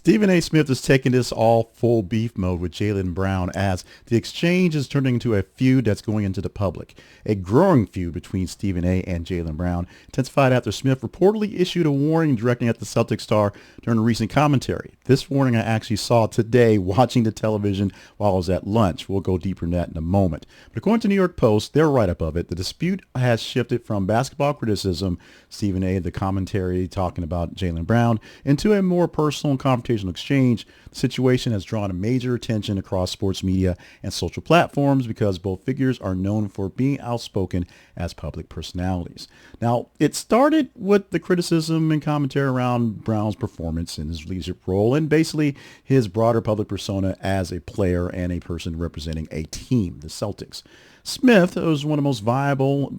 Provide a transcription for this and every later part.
Stephen A. Smith is taking this all full beef mode with Jaylen Brown as the exchange is turning into a feud that's going into the public. A growing feud between Stephen A. and Jaylen Brown intensified after Smith reportedly issued a warning directing at the Celtics star during a recent commentary. This warning I actually saw today watching the television while I was at lunch. We'll go deeper in that in a moment. But according to New York Post, their write-up of it, the dispute has shifted from basketball criticism, Stephen A., the commentary talking about Jaylen Brown, into a more personal and confrontational exchange. The situation has drawn a major attention across sports media and social platforms because both figures are known for being outspoken as public personalities. Now, it started with the criticism and commentary around Brown's performance in his leadership role and basically his broader public persona as a player and a person representing a team, the Celtics. Smith was one of the most viable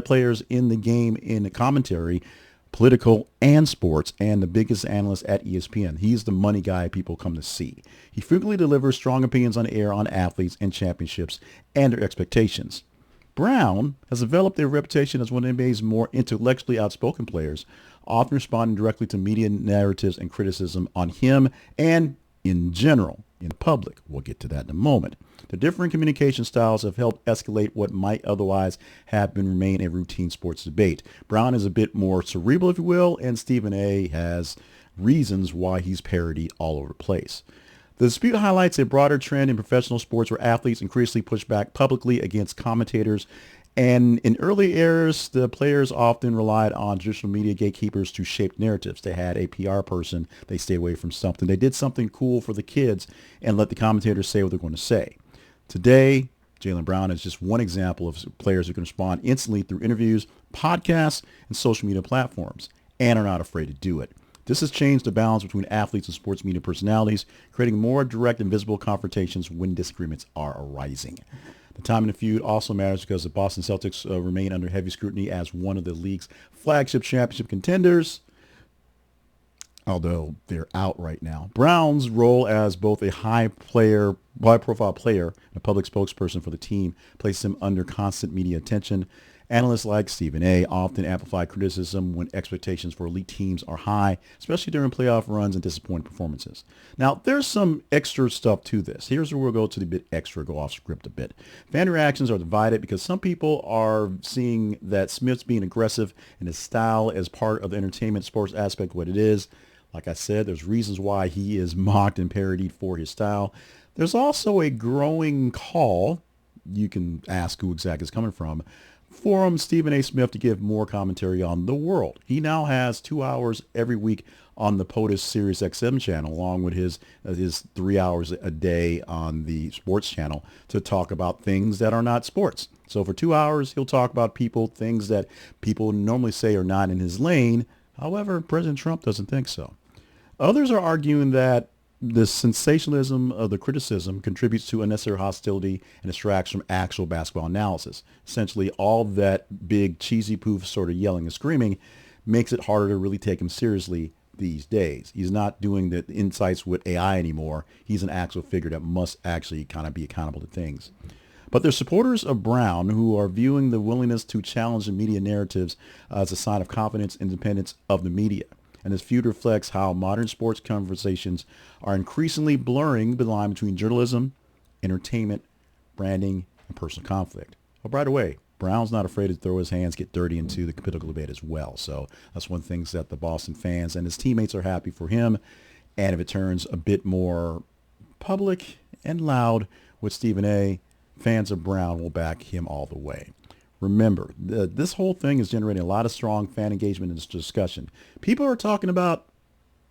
players in the game in the commentary, political and sports, and the biggest analyst at ESPN. He's the money guy people come to see. He frequently delivers strong opinions on air on athletes and championships and their expectations. Brown has developed a reputation as one of the NBA's more intellectually outspoken players, often responding directly to media narratives and criticism on him and in general in public. We'll get to that in a moment. The different communication styles have helped escalate what might otherwise have been remain a routine sports debate. Brown is a bit more cerebral, if you will, and Stephen A. has reasons why he's parodied all over the place. The dispute highlights a broader trend in professional sports where athletes increasingly push back publicly against commentators. And in early eras, the players often relied on traditional media gatekeepers to shape narratives. They had a PR person. They stayed away from something. They did something cool for the kids and let the commentators say what they're going to say. Today, Jaylen Brown is just one example of players who can respond instantly through interviews, podcasts, and social media platforms, and are not afraid to do it. This has changed the balance between athletes and sports media personalities, creating more direct and visible confrontations when disagreements are arising. The time in the feud also matters because the Boston Celtics remain under heavy scrutiny as one of the league's flagship championship contenders, although they're out right now. Brown's role as both a high-profile player and a public spokesperson for the team places him under constant media attention. Analysts like Stephen A. often amplify criticism when expectations for elite teams are high, especially during playoff runs and disappointing performances. Now, there's some extra stuff to this. Here's where we'll go to the bit extra, go off script a bit. Fan reactions are divided because some people are seeing that Smith's being aggressive in his style as part of the entertainment sports aspect of what it is. Like I said, there's reasons why he is mocked and parodied for his style. There's also a growing call, you can ask who exactly is coming from, for Stephen A. Smith to give more commentary on the world. He now has 2 hours every week on the POTUS Sirius XM channel, along with his 3 hours a day on the sports channel to talk about things that are not sports. So for 2 hours, he'll talk about things that people normally say are not in his lane. However, President Trump doesn't think so. Others are arguing that the sensationalism of the criticism contributes to unnecessary hostility and distracts from actual basketball analysis. Essentially, all that big cheesy poof sort of yelling and screaming makes it harder to really take him seriously these days. He's not doing the insights with AI anymore. He's an actual figure that must actually kind of be accountable to things. But there's supporters of Brown who are viewing the willingness to challenge the media narratives as a sign of confidence and independence of the media. And this feud reflects how modern sports conversations are increasingly blurring the line between journalism, entertainment, branding, and personal conflict. Oh, by the way, Brown's not afraid to throw his hands, get dirty into the political debate as well. So that's one of the things that the Boston fans and his teammates are happy for him. And if it turns a bit more public and loud with Stephen A., fans of Brown will back him all the way. Remember, this whole thing is generating a lot of strong fan engagement in this discussion. People are talking about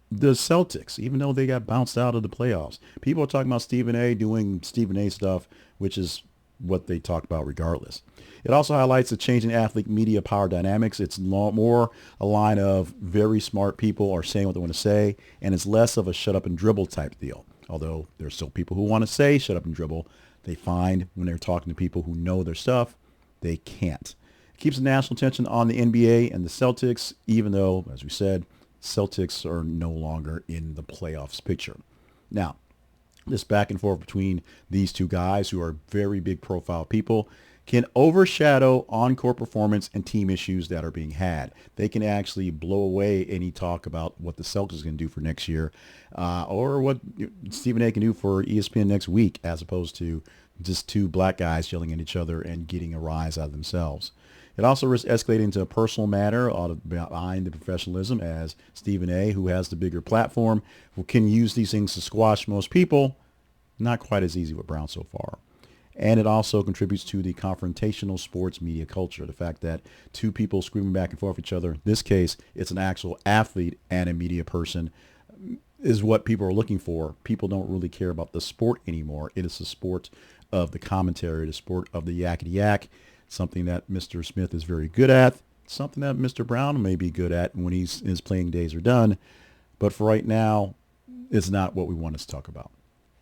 the Celtics, even though they got bounced out of the playoffs. People are talking about Stephen A. doing Stephen A. stuff, which is what they talk about regardless. It also highlights the changing athlete media power dynamics. It's more a line of very smart people are saying what they want to say, and it's less of a shut up and dribble type deal. Although there's still people who want to say shut up and dribble, they find when they're talking to people who know their stuff, they can't. It keeps the national attention on the NBA and the Celtics, even though, as we said, Celtics are no longer in the playoffs picture. Now, this back and forth between these two guys who are very big profile people can overshadow on-court performance and team issues that are being had. They can actually blow away any talk about what the Celtics is going to do for next year, or what Stephen A can do for ESPN next week, as opposed to just two black guys yelling at each other and getting a rise out of themselves. It also risks escalating into a personal matter behind the professionalism, as Stephen A, who has the bigger platform, who can use these things to squash most people. Not quite as easy with Brown so far. And it also contributes to the confrontational sports media culture. The fact that two people screaming back and forth at each other, in this case, it's an actual athlete and a media person, is what people are looking for. People don't really care about the sport anymore. It is the sport of the commentary, the sport of the yakety yak, something that Mr. Smith is very good at, something that Mr. Brown may be good at when his playing days are done. But for right now, it's not what we want us to talk about.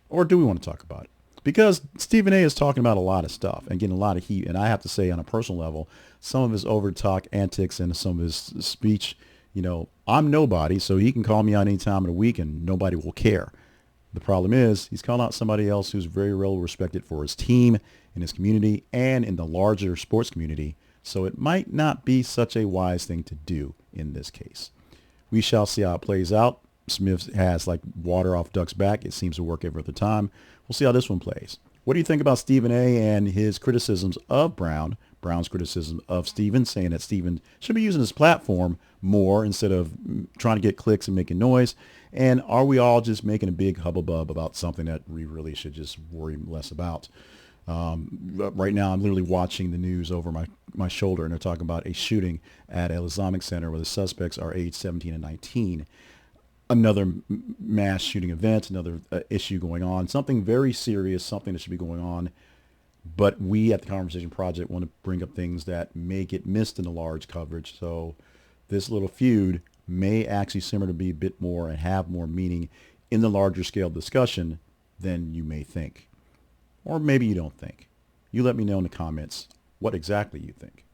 Or do we want to talk about it? Because Stephen A is talking about a lot of stuff and getting a lot of heat. And I have to say, on a personal level, some of his over-talk antics and some of his speech, I'm nobody, so he can call me out any time of the week and nobody will care. The problem is he's calling out somebody else who's very well respected for his team, in his community, and in the larger sports community. So it might not be such a wise thing to do in this case. We shall see how it plays out. Smith has like water off duck's back. It seems to work every other time. We'll see how this one plays. What do you think about Stephen A and his criticisms of Brown's criticism of Stephen, saying that Stephen should be using his platform more instead of trying to get clicks and making noise? And are we all just making a big hubbub about something that we really should just worry less about? Right now, I'm literally watching the news over my shoulder, and they're talking about a shooting at an Islamic center where the suspects are age 17 and 19. Another mass shooting event, another issue going on, something very serious, something that should be going on. But we at the Conversation Project want to bring up things that may get missed in the large coverage. So this little feud may actually simmer to be a bit more and have more meaning in the larger scale discussion than you may think. Or maybe you don't think. You let me know in the comments what exactly you think.